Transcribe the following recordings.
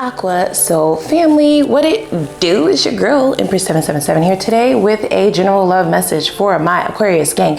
Aqua Soul family, what it do? Is your girl Empress 777 here today with a general love message for my Aquarius gang.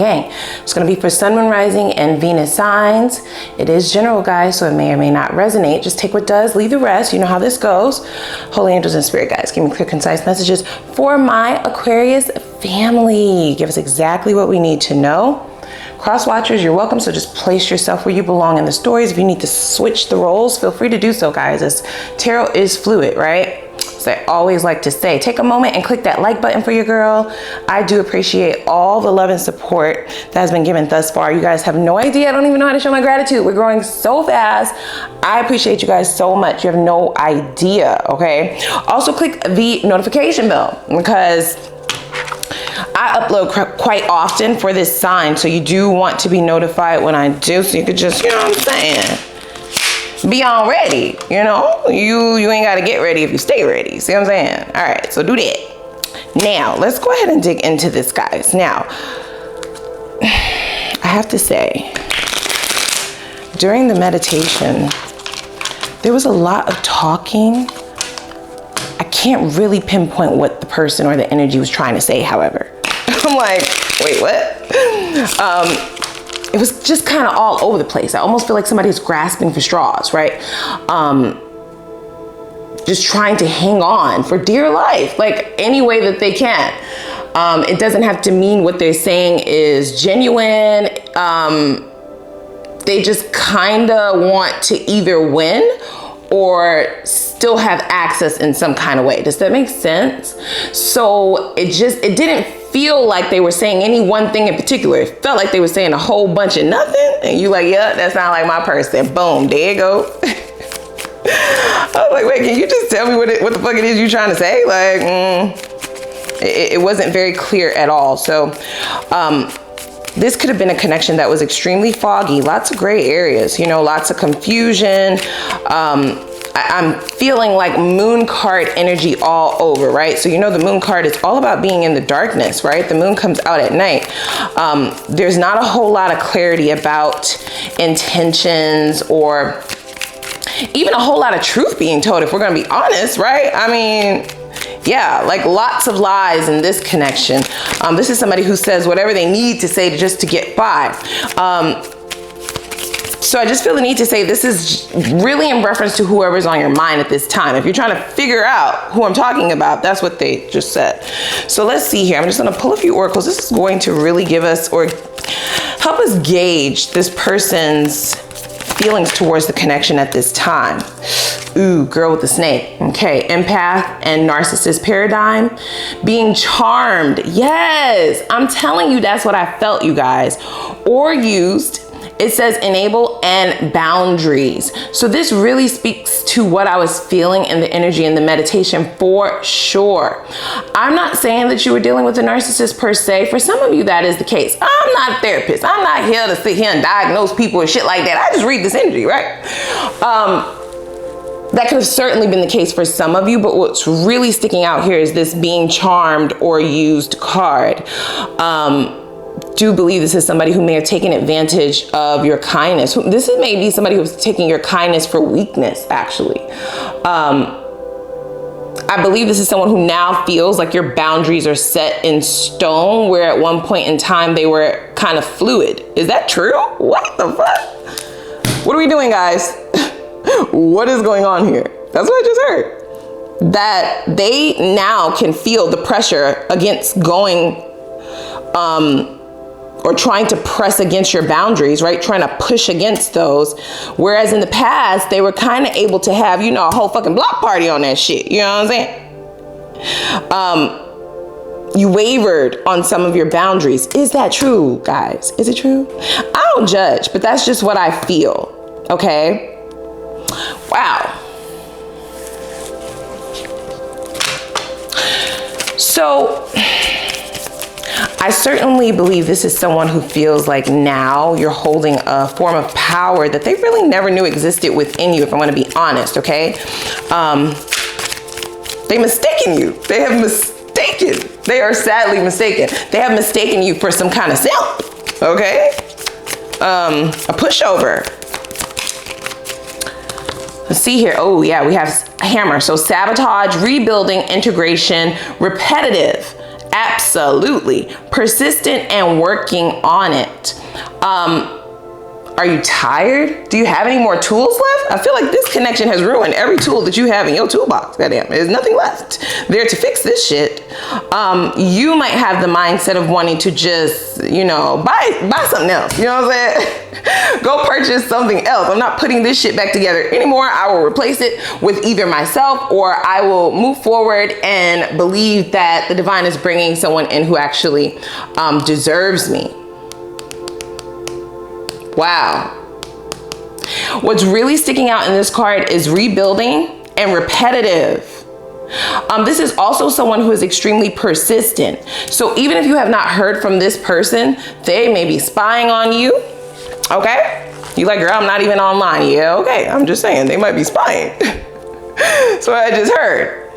It's going to be for Sun, Moon, Rising, and Venus signs. It is general, guys, so it may or may not resonate. Just take what does, leave the rest. You know how this goes. Holy angels and spirit guides, give me clear, concise messages for my Aquarius family. Give us exactly what we need to know. Cross watchers, you're welcome, so just place yourself where you belong in the stories. If you need to switch the roles, feel free to do so, guys, as tarot is fluid, right? So I always like to say, take a moment and click that like button for your girl. I do appreciate all the love and support that has been given thus far. You guys have no idea. I don't even know how to show my gratitude. We're growing so fast. I appreciate you guys so much. You have no idea, okay? Also click the notification bell because I upload quite often for this sign, so you do want to be notified when I do, so you could just, you know what I'm saying, be on ready, you know? You ain't got to get ready if you stay ready, see what I'm saying? All right, so do that. Now, let's go ahead and dig into this, guys. Now, I have to say, during the meditation, there was a lot of talking. I can't really pinpoint what the person or the energy was trying to say, however. I'm like, wait, what? It was just kind of all over the place. I almost feel like somebody's grasping for straws, right? Just trying to hang on for dear life, like any way that they can. It doesn't have to mean what they're saying is genuine. They just kind of want to either win or still have access in some kind of way. Does that make sense? So it didn't feel like they were saying any one thing in particular. It felt like they were saying a whole bunch of nothing. And you like, yeah, that sounds like my person. Boom, there you go. I was like, wait, can you just tell me what the fuck it is you're trying to say? Like, it wasn't very clear at all. So, this could have been a connection that was extremely foggy, lots of gray areas, you know, lots of confusion. I'm feeling like moon card energy all over, right? So, you know, the moon card is all about being in the darkness, right? The moon comes out at night. There's not a whole lot of clarity about intentions or even a whole lot of truth being told, if we're going to be honest, right? I mean, yeah, like lots of lies in this connection. This is somebody who says whatever they need to say just to get by. So I just feel the need to say this is really in reference to whoever's on your mind at this time. If you're trying to figure out who I'm talking about, that's what they just said. So let's see here. I'm just going to pull a few oracles. This is going to really give us or help us gauge this person's feelings towards the connection at this time. Ooh, girl with the snake. Okay, empath and narcissist paradigm. Being charmed. Yes, I'm telling you, that's what I felt, you guys. Or used. It says enable and boundaries. So this really speaks to what I was feeling in the energy in the meditation for sure. I'm not saying that you were dealing with a narcissist per se. For some of you, that is the case. I'm not a therapist. I'm not here to sit here and diagnose people and shit like that. I just read this energy, right? That could have certainly been the case for some of you, but what's really sticking out here is this being charmed or used card. Do believe this is somebody who may have taken advantage of your kindness. This is maybe somebody who's taking your kindness for weakness, actually. I believe this is someone who now feels like your boundaries are set in stone, where at one point in time they were kind of fluid. Is that true? What the fuck? What are we doing, guys? What is going on here? That's what I just heard. That they now can feel the pressure against going, or trying to press against your boundaries, right? Trying to push against those. Whereas in the past, they were kind of able to have, you know, a whole fucking block party on that shit. You know what I'm saying? You wavered on some of your boundaries. Is that true, guys? Is it true? I don't judge, but that's just what I feel. Okay? Wow. So I certainly believe this is someone who feels like now you're holding a form of power that they really never knew existed within you, if I'm going to be honest, okay? They mistaken you. They have mistaken. They are sadly mistaken. They have mistaken you for some kind of simp, okay? A pushover. Let's see here. Oh yeah, we have hammer. So sabotage, rebuilding, integration, repetitive. Absolutely. Persistent and working on it. Are you tired? Do you have any more tools left? I feel like this connection has ruined every tool that you have in your toolbox. Goddamn, there's nothing left there to fix this shit. You might have the mindset of wanting to just, you know, buy something else. You know what I'm saying? Go purchase something else. I'm not putting this shit back together anymore. I will replace it with either myself, or I will move forward and believe that the divine is bringing someone in who actually deserves me. Wow. What's really sticking out in this card is rebuilding and repetitive. This is also someone who is extremely persistent. So even if you have not heard from this person, they may be spying on you. Okay? You like, girl, I'm not even online. Yeah, okay. I'm just saying they might be spying. That's what I just heard.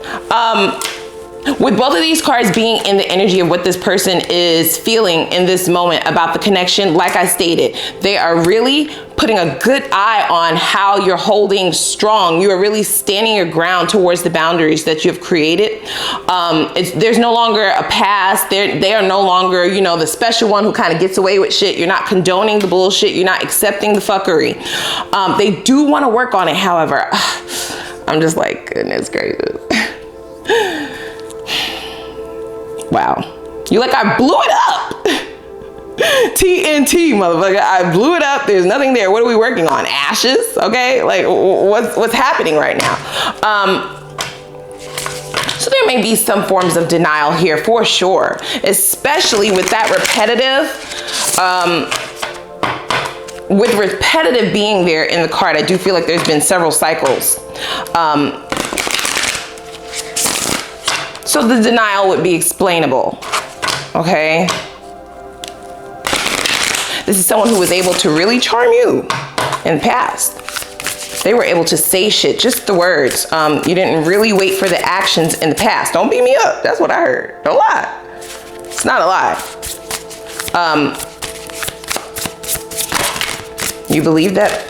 With both of these cards being in the energy of what this person is feeling in this moment about the connection, like I stated, they are really putting a good eye on how you're holding strong. You are really standing your ground towards the boundaries that you've created. There's no longer a past. They are no longer, you know, the special one who kind of gets away with shit. You're not condoning the bullshit. You're not accepting the fuckery. They do want to work on it, however. I'm just like, goodness gracious. Wow. You're like, I blew it up. TNT, motherfucker. I blew it up. There's nothing there. What are we working on? Ashes? Okay. Like, what's happening right now? So there may be some forms of denial here for sure, especially with that repetitive, with repetitive being there in the card. I do feel like there's been several cycles. So the denial would be explainable, okay? This is someone who was able to really charm you in the past. They were able to say shit, just the words. You didn't really wait for the actions in the past. Don't beat me up. That's what I heard. Don't lie. It's not a lie. You believe that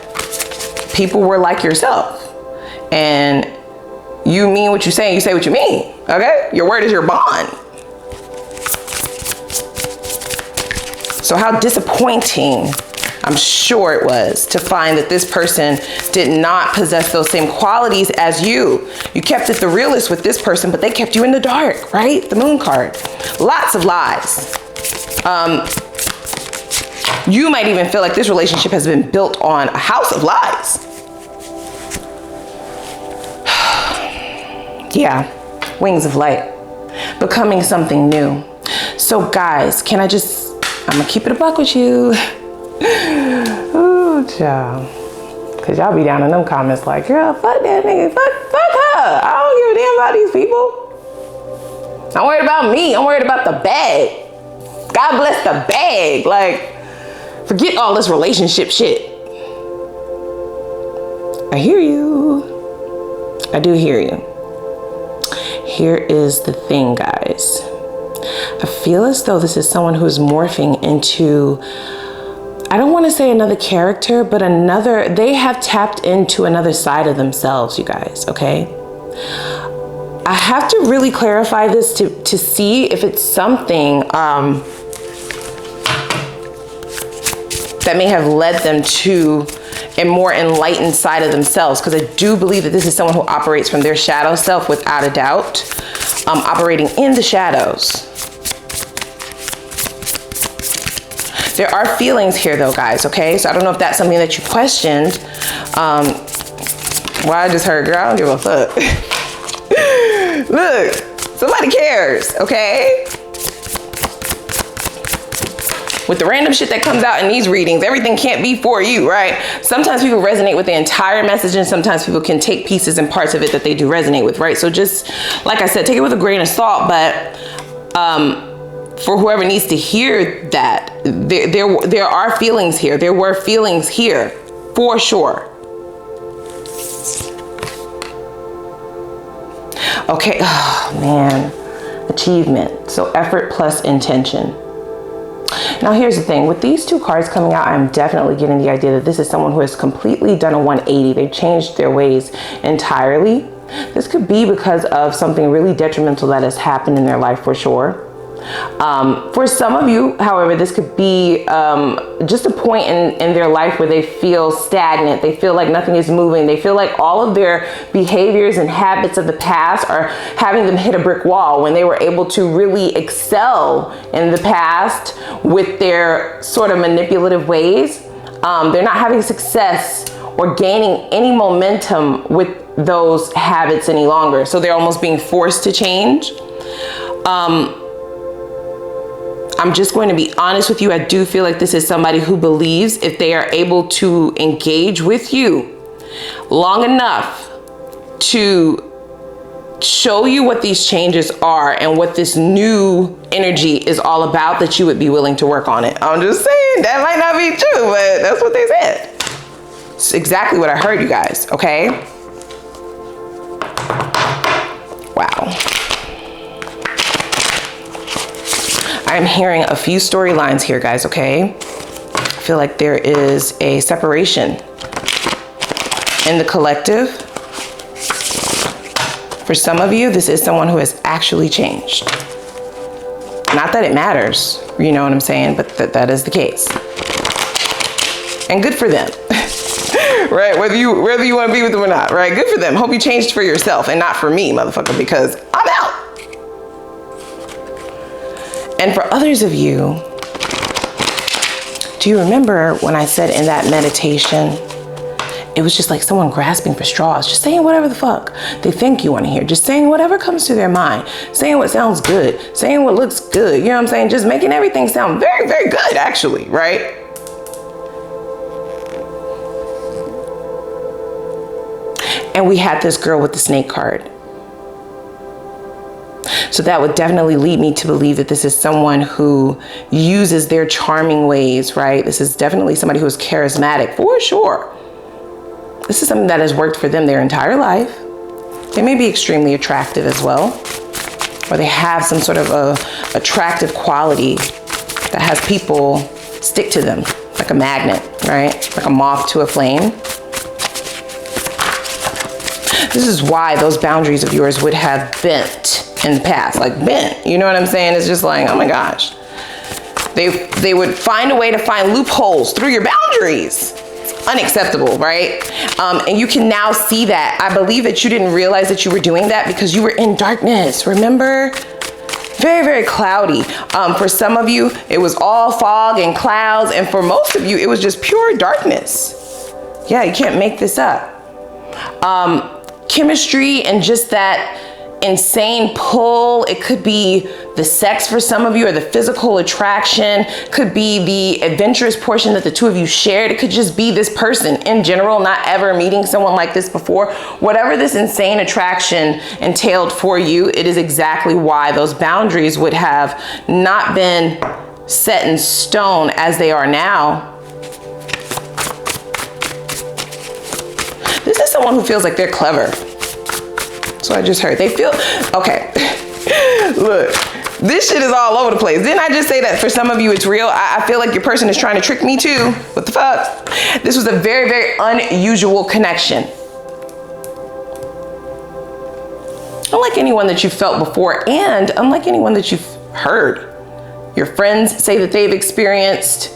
people were like yourself, and you mean what you say, and you say what you mean, okay? Your word is your bond. So how disappointing, I'm sure it was, to find that this person did not possess those same qualities as you. You kept it the realest with this person, but they kept you in the dark, right? The moon card. Lots of lies. You might even feel like this relationship has been built on a house of lies. Yeah, wings of light, becoming something new. So guys, I'm gonna keep it a buck with you. Ooh, child. Cause y'all be down in them comments like, girl, fuck that nigga, fuck her. I don't give a damn about these people. I'm worried about me, I'm worried about the bag. God bless the bag. Like, forget all this relationship shit. I hear you. I do hear you. Here is the thing, guys. I feel as though this is someone who's morphing into, I don't want to say another character, but they have tapped into another side of themselves, you guys, okay? I have to really clarify this to see if it's something that may have led them to a more enlightened side of themselves, because I do believe that this is someone who operates from their shadow self without a doubt, operating in the shadows. There are feelings here though, guys, okay? So I don't know if that's something that you questioned. Well, I just heard, girl, I don't give a fuck. Look, somebody cares, okay? With the random shit that comes out in these readings, everything can't be for you, right? Sometimes people resonate with the entire message, and sometimes people can take pieces and parts of it that they do resonate with, right? So just, like I said, take it with a grain of salt, but for whoever needs to hear that, there are feelings here. There were feelings here, for sure. Okay, oh man, achievement. So effort plus intention. Now here's the thing, with these two cards coming out, I'm definitely getting the idea that this is someone who has completely done a 180. They've changed their ways entirely. This could be because of something really detrimental that has happened in their life for sure. For some of you, however, this could be just a point in their life where they feel stagnant. They feel like nothing is moving. They feel like all of their behaviors and habits of the past are having them hit a brick wall when they were able to really excel in the past with their sort of manipulative ways. They're not having success or gaining any momentum with those habits any longer. So they're almost being forced to change. I'm just going to be honest with you. I do feel like this is somebody who believes if they are able to engage with you long enough to show you what these changes are and what this new energy is all about, that you would be willing to work on it. I'm just saying, that might not be true, but that's what they said. It's exactly what I heard, you guys, okay? Wow. I'm hearing a few storylines here, guys, okay? I feel like there is a separation in the collective. For some of you, this is someone who has actually changed. Not that it matters, you know what I'm saying, but that is the case. And good for them, right? Whether you want to be with them or not, right? Good for them. Hope you changed for yourself and not for me, motherfucker, because I'm out. And for others of you, do you remember when I said in that meditation, it was just like someone grasping for straws, just saying whatever the fuck they think you want to hear, just saying whatever comes to their mind, saying what sounds good, saying what looks good, you know what I'm saying? Just making everything sound very, very good, actually, right? And we had this girl with the snake card. So that would definitely lead me to believe that this is someone who uses their charming ways, right? This is definitely somebody who is charismatic, for sure. This is something that has worked for them their entire life. They may be extremely attractive as well, or they have some sort of a attractive quality that has people stick to them like a magnet, right? Like a moth to a flame. This is why those boundaries of yours would have bent in the past, like bent, you know what I'm saying? It's just like, oh my gosh. They would find a way to find loopholes through your boundaries. It's unacceptable, right? And you can now see that. I believe that you didn't realize that you were doing that because you were in darkness, remember? Very, very cloudy. For some of you, it was all fog and clouds. And for most of you, it was just pure darkness. Yeah, you can't make this up. Chemistry and just that insane pull. It could be the sex for some of you, or the physical attraction. Could be the adventurous portion that the two of you shared. It could just be this person in general, not ever meeting someone like this before. Whatever this insane attraction entailed for you, it is exactly why those boundaries would have not been set in stone as they are now. This is someone who feels like they're clever. So I just heard. They feel, okay. Look, this shit is all over the place. Didn't I just say that for some of you it's real? I feel like your person is trying to trick me too. What the fuck? This was a very, very unusual connection. Unlike anyone that you've felt before, and unlike anyone that you've heard. Your friends say that they've experienced.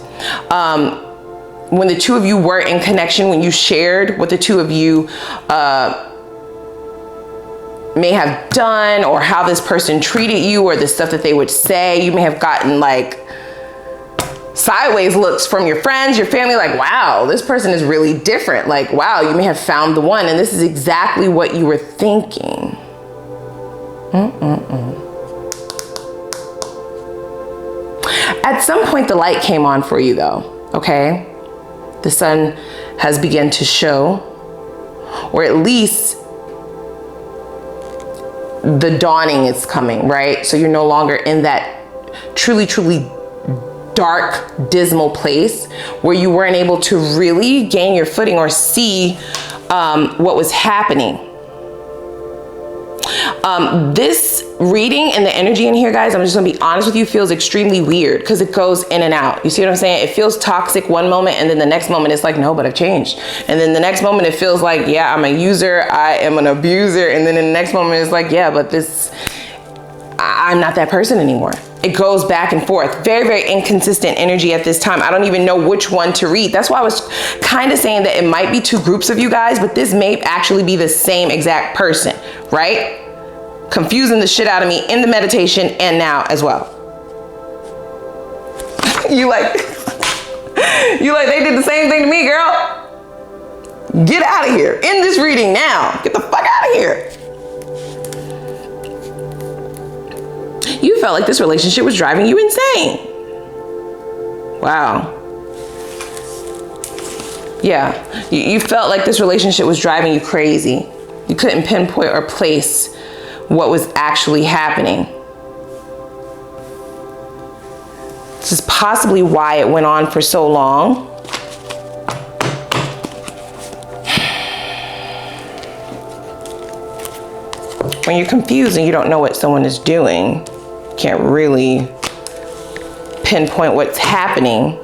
When the two of you were in connection, when you shared what the two of you may have done, or how this person treated you, or the stuff that they would say, you may have gotten like sideways looks from your friends, your family, like, wow, this person is really different. Like, wow, you may have found the one, and this is exactly what you were thinking. At some point, the light came on for you though, okay? The sun has begun to show, or at least the dawning is coming, right? So you're no longer in that truly, truly dark, dismal place where you weren't able to really gain your footing or see what was happening. This reading and the energy in here, guys, I'm just gonna be honest with you, feels extremely weird because it goes in and out. You see what I'm saying? It feels toxic one moment, and then the next moment it's like, no, but I've changed. And then the next moment it feels like, yeah, I'm a user, I am an abuser. And then in the next moment it's like, yeah, but I'm not that person anymore. It goes back and forth. Very, very inconsistent energy at this time. I don't even know which one to read. That's why I was kind of saying that it might be two groups of you guys, but this may actually be the same exact person, right? Confusing the shit out of me in the meditation and now as well. you like they did the same thing to me, girl. Get out of here. End this reading now. Get the fuck out of here. You felt like this relationship was driving you insane. Wow. Yeah, you felt like this relationship was driving you crazy. You couldn't pinpoint or place what was actually happening. This is possibly why it went on for so long. When you're confused and you don't know what someone is doing, can't really pinpoint what's happening,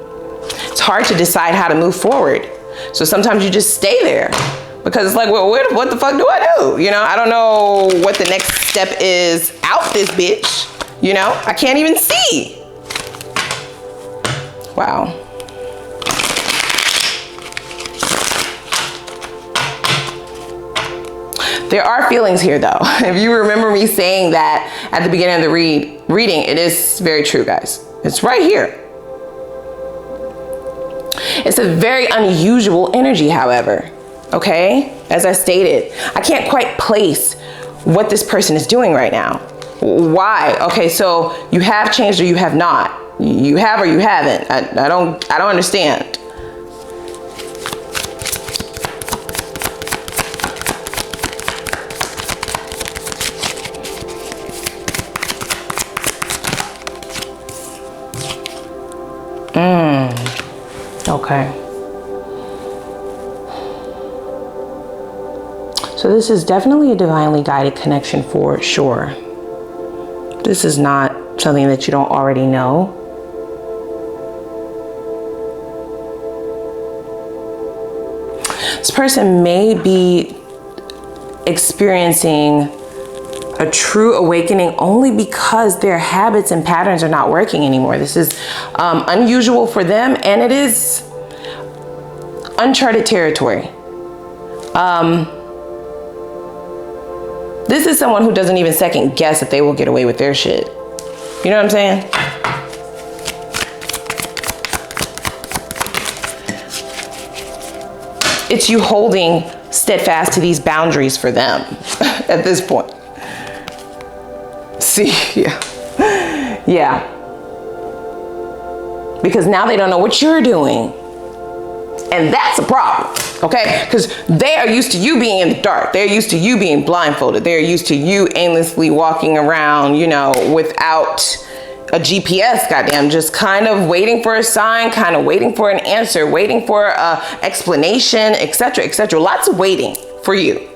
it's hard to decide how to move forward. So sometimes you just stay there because it's like, well, what the fuck do I do? You know, I don't know what the next step is out this bitch. You know, I can't even see. Wow. There are feelings here though. If you remember me saying that at the beginning of the reading, it is very true, guys. It's right here. It's a very unusual energy, however, okay? As I stated, I can't quite place what this person is doing right now. Why? Okay, so you have changed or you have not. You have or you haven't. I don't understand. Okay. So this is definitely a divinely guided connection for sure. This is not something that you don't already know. This person may be experiencing a true awakening only because their habits and patterns are not working anymore. This is unusual for them, and it is uncharted territory. This is someone who doesn't even second guess if they will get away with their shit. You know what I'm saying? It's you holding steadfast to these boundaries for them at this point. See, yeah. Because now they don't know what you're doing. And that's a problem, okay? Because they are used to you being in the dark. They're used to you being blindfolded. They're used to you aimlessly walking around, you know, without a GPS, goddamn, just kind of waiting for a sign, kind of waiting for an answer, waiting for an explanation, etc., etc. Lots of waiting for you.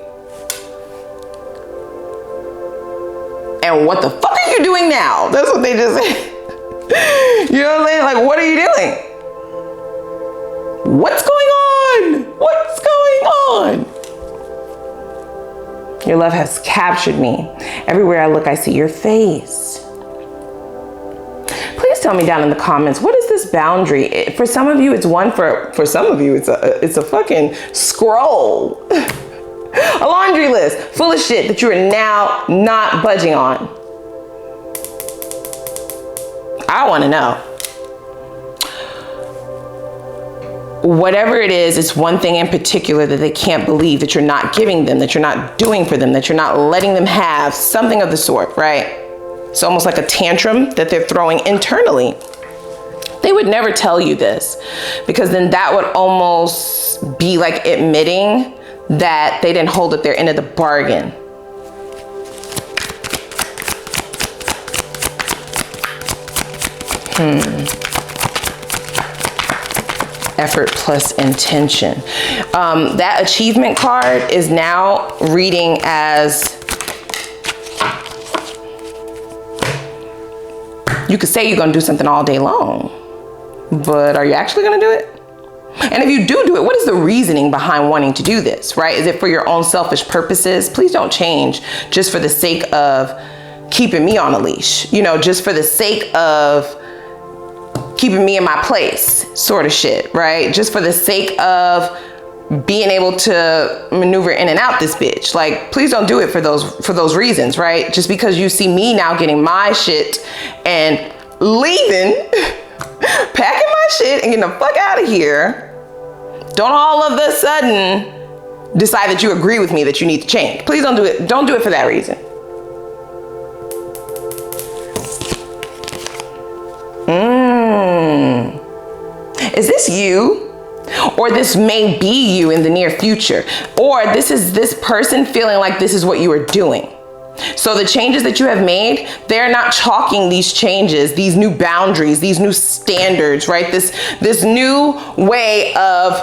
And what the fuck are you doing now? That's what they just said. You know what I'm saying? Like, what are you doing? What's going on? What's going on? Your love has captured me. Everywhere I look, I see your face. Please tell me down in the comments, what is this boundary? For some of you, it's one. For some of you, it's a fucking scroll. A laundry list full of shit that you are now not budging on. I want to know. Whatever it is, it's one thing in particular that they can't believe that you're not giving them, that you're not doing for them, that you're not letting them have, something of the sort, right? It's almost like a tantrum that they're throwing internally. They would never tell you this because then that would almost be like admitting that they didn't hold up their end of the bargain. Effort plus intention. That achievement card is now reading as You could say you're gonna do something all day long, but are you actually gonna do it? And if you do it, what is the reasoning behind wanting to do this, right? Is it for your own selfish purposes? Please don't change just for the sake of keeping me on a leash, you know, just for the sake of keeping me in my place, sort of shit, right? Just for the sake of being able to maneuver in and out this bitch. Like, please don't do it for those reasons, right? Just because you see me now getting my shit and leaving, packing my shit and getting the fuck out of here, don't all of a sudden decide that you agree with me that you need to change. Please don't do it. Don't do it for that reason. Is this you? Or this may be you in the near future. Or this is this person feeling like this is what you are doing. So the changes that you have made, they're not chalking these changes, these new boundaries, these new standards, right? This new way of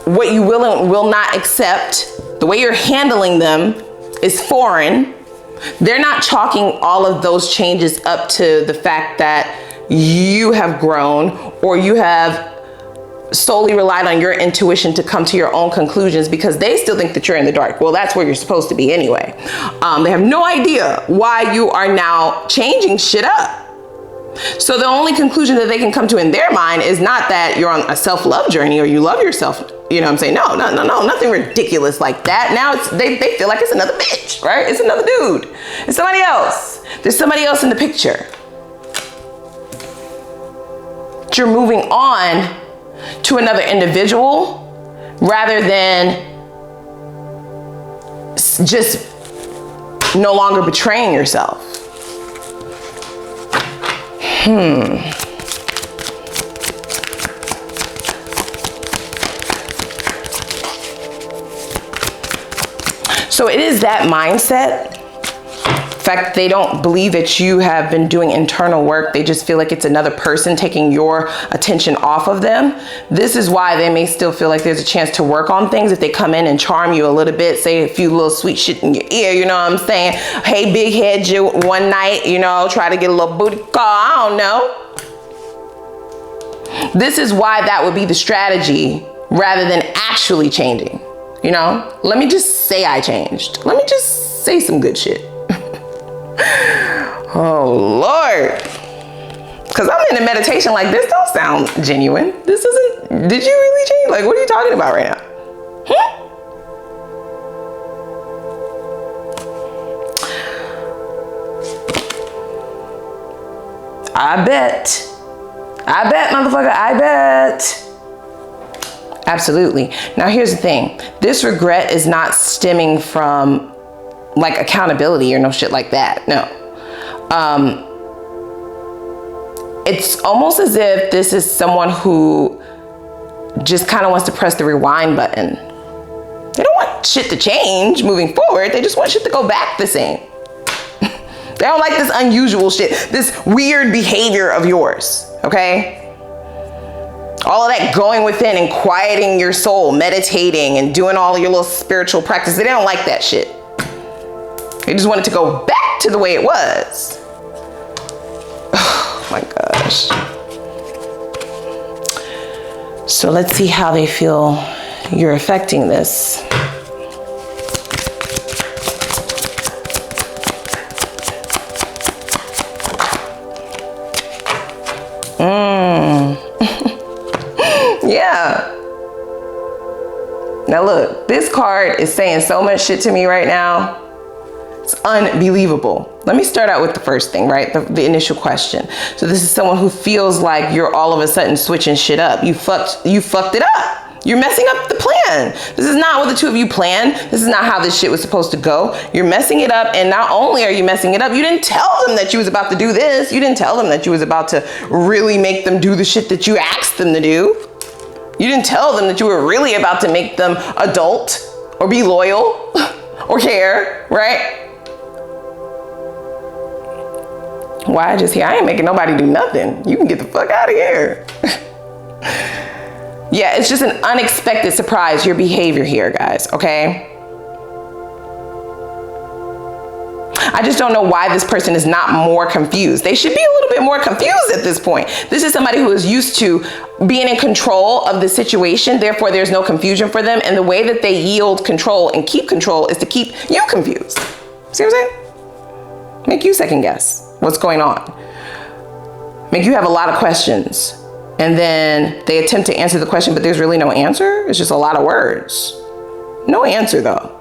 what you will and will not accept, the way you're handling them is foreign. They're not chalking all of those changes up to the fact that you have grown or you have solely relied on your intuition to come to your own conclusions, because they still think that you're in the dark. Well, that's where you're supposed to be anyway. They have no idea why you are now changing shit up. So the only conclusion that they can come to in their mind is not that you're on a self-love journey or you love yourself. You know what I'm saying? No, nothing ridiculous like that. Now they feel like it's another bitch, right? It's another dude. It's somebody else. There's somebody else in the picture. You're moving on to another individual rather than just no longer betraying yourself. So it is that mindset. In fact, they don't believe that you have been doing internal work. They just feel like it's another person taking your attention off of them. This is why they may still feel like there's a chance to work on things if they come in and charm you a little bit, say a few little sweet shit in your ear, you know what I'm saying? Hey, big head you one night, you know, try to get a little booty call, I don't know. This is why that would be the strategy rather than actually changing, you know? Let me just say I changed. Let me just say some good shit. Oh Lord, because I'm in a meditation like this don't sound genuine. This isn't, did you really change? Like, what are you talking about right now? I bet, motherfucker, I bet. Absolutely. Now here's the thing. This regret is not stemming from like accountability or no shit like that. No. It's almost as if this is someone who just kind of wants to press the rewind button. They don't want shit to change moving forward. They just want shit to go back the same. They don't like this unusual shit, this weird behavior of yours, okay? All of that going within and quieting your soul, meditating and doing all of your little spiritual practice. They don't like that shit. They just wanted to go back to the way it was. Oh my gosh. So let's see how they feel you're affecting this. Yeah. Now look, this card is saying so much shit to me right now. It's unbelievable. Let me start out with the first thing, right? The initial question. So this is someone who feels like you're all of a sudden switching shit up. You fucked it up. You're messing up the plan. This is not what the two of you planned. This is not how this shit was supposed to go. You're messing it up, and not only are you messing it up, you didn't tell them that you was about to do this. You didn't tell them that you was about to really make them do the shit that you asked them to do. You didn't tell them that you were really about to make them adult or be loyal or care, right? Why I just hear, I ain't making nobody do nothing. You can get the fuck out of here. Yeah, it's just an unexpected surprise, your behavior here, guys, okay? I just don't know why this person is not more confused. They should be a little bit more confused at this point. This is somebody who is used to being in control of the situation. Therefore, there's no confusion for them. And the way that they yield control and keep control is to keep you confused. See what I'm saying? Make you second guess what's going on. Make you have a lot of questions. And then they attempt to answer the question, but there's really no answer. It's just a lot of words. No answer though.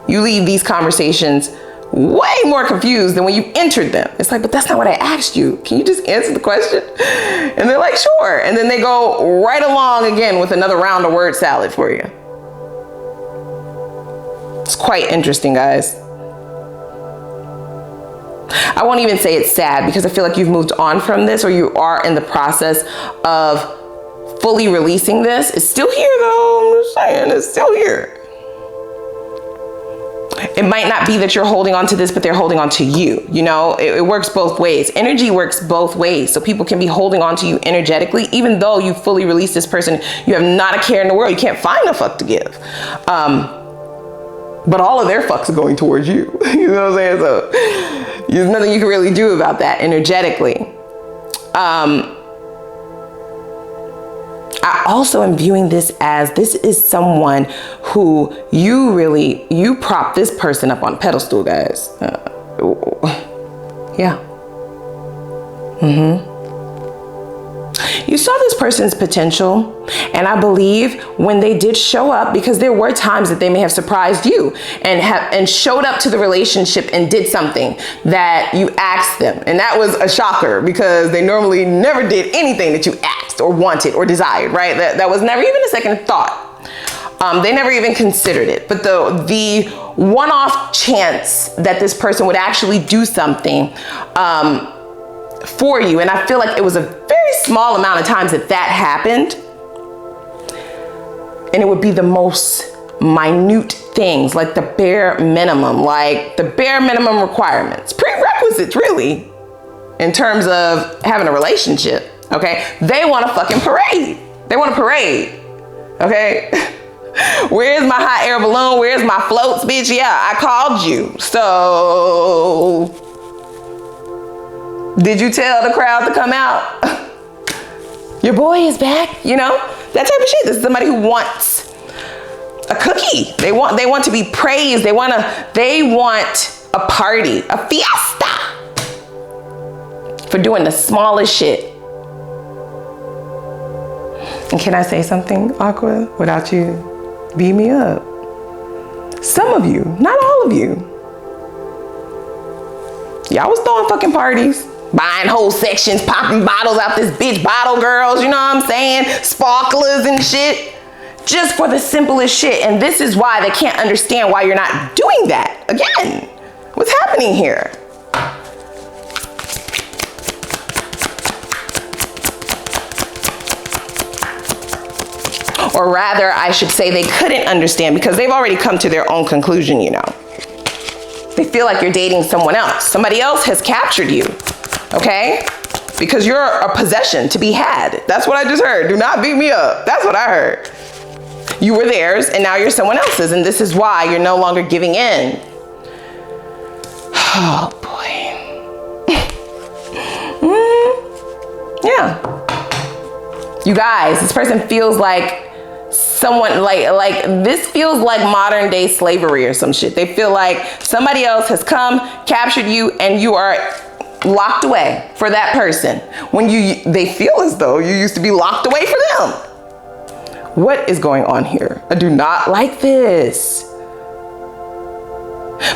You leave these conversations way more confused than when you entered them. It's like, but that's not what I asked you. Can you just answer the question? And they're like, sure. And then they go right along again with another round of word salad for you. It's quite interesting, guys. I won't even say it's sad because I feel like you've moved on from this, or you are in the process of fully releasing this. It's still here though, I'm just saying, it's still here. It might not be that you're holding on to this, but they're holding on to you. You know, it works both ways. Energy works both ways. So people can be holding on to you energetically, even though you fully release this person. You have not a care in the world. You can't find a fuck to give. But all of their fucks are going towards you. You know what I'm saying? So there's nothing you can really do about that energetically. I also am viewing this as this is someone who you prop this person up on a pedestal, guys. Yeah. You saw this person's potential, and I believe when they did show up, because there were times that they may have surprised you and showed up to the relationship and did something that you asked them, and that was a shocker because they normally never did anything that you asked or wanted or desired, right? That was never even a second thought. They never even considered it. But the one-off chance that this person would actually do something for you, and I feel like it was a very small amount of times that happened, and it would be the most minute things, like the bare minimum, requirements, prerequisites really, in terms of having a relationship. Okay, they want a fucking parade. They want a parade. Okay. Where's my hot air balloon? Where's my floats, bitch? Yeah, I called you. So did you tell the crowd to come out? Your boy is back, you know? That type of shit. This is somebody who wants a cookie. They want to be praised. They want a party, a fiesta for doing the smallest shit. And can I say something, Aqua, without you beat me up? Some of you, not all of you, y'all was throwing fucking parties, buying whole sections, popping bottles out this bitch, bottle girls, you know what I'm saying? Sparklers and shit, just for the simplest shit. And this is why they can't understand why you're not doing that. Again, what's happening here? Or rather, I should say they couldn't understand because they've already come to their own conclusion, you know. They feel like you're dating someone else. Somebody else has captured you, okay? Because you're a possession to be had. That's what I just heard. Do not beat me up. That's what I heard. You were theirs and now you're someone else's, and this is why you're no longer giving in. Oh boy. Yeah. You guys, this person feels like someone like this feels like modern day slavery or some shit. They feel like somebody else has come, captured you, and you are locked away for that person when they feel as though you used to be locked away for them. What is going on here? I do not like this.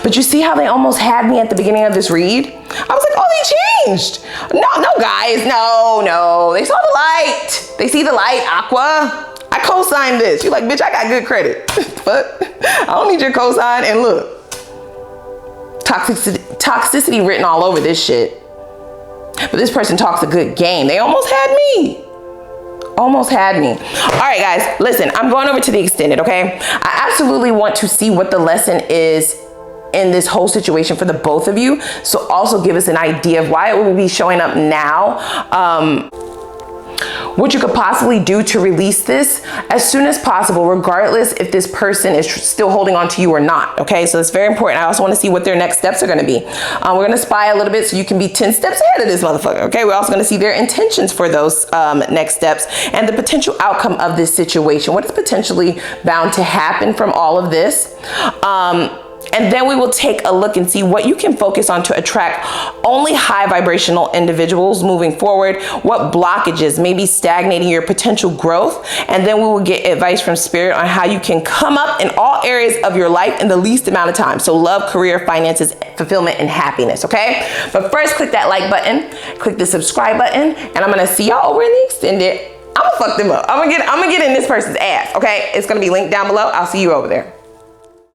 But you see how they almost had me at the beginning of this read? I was like, oh, they changed. No, guys, no. They saw the light. They see the light, Aqua. I co-signed this. You're like, bitch, I got good credit. But I don't need your co-sign. And look, toxicity written all over this shit. But this person talks a good game. They almost had me. Almost had me. All right, guys, listen, I'm going over to the extended, okay? I absolutely want to see what the lesson is in this whole situation for the both of you. So also give us an idea of why it will be showing up now. what you could possibly do to release this as soon as possible, regardless if this person is still holding on to you or not, okay? So it's very important. I also want to see what their next steps are going to be. We're going to spy a little bit so you can be 10 steps ahead of this motherfucker, okay? We're also going to see their intentions for those next steps and the potential outcome of this situation. What is potentially bound to happen from all of this? And then we will take a look and see what you can focus on to attract only high vibrational individuals moving forward, what blockages may be stagnating your potential growth, and then we will get advice from Spirit on how you can come up in all areas of your life in the least amount of time. So love, career, finances, fulfillment, and happiness, okay? But first, click that like button, click the subscribe button, and I'm gonna see y'all over in the extended. I'm gonna fuck them up. I'm gonna get in this person's ass, okay? It's gonna be linked down below. I'll see you over there.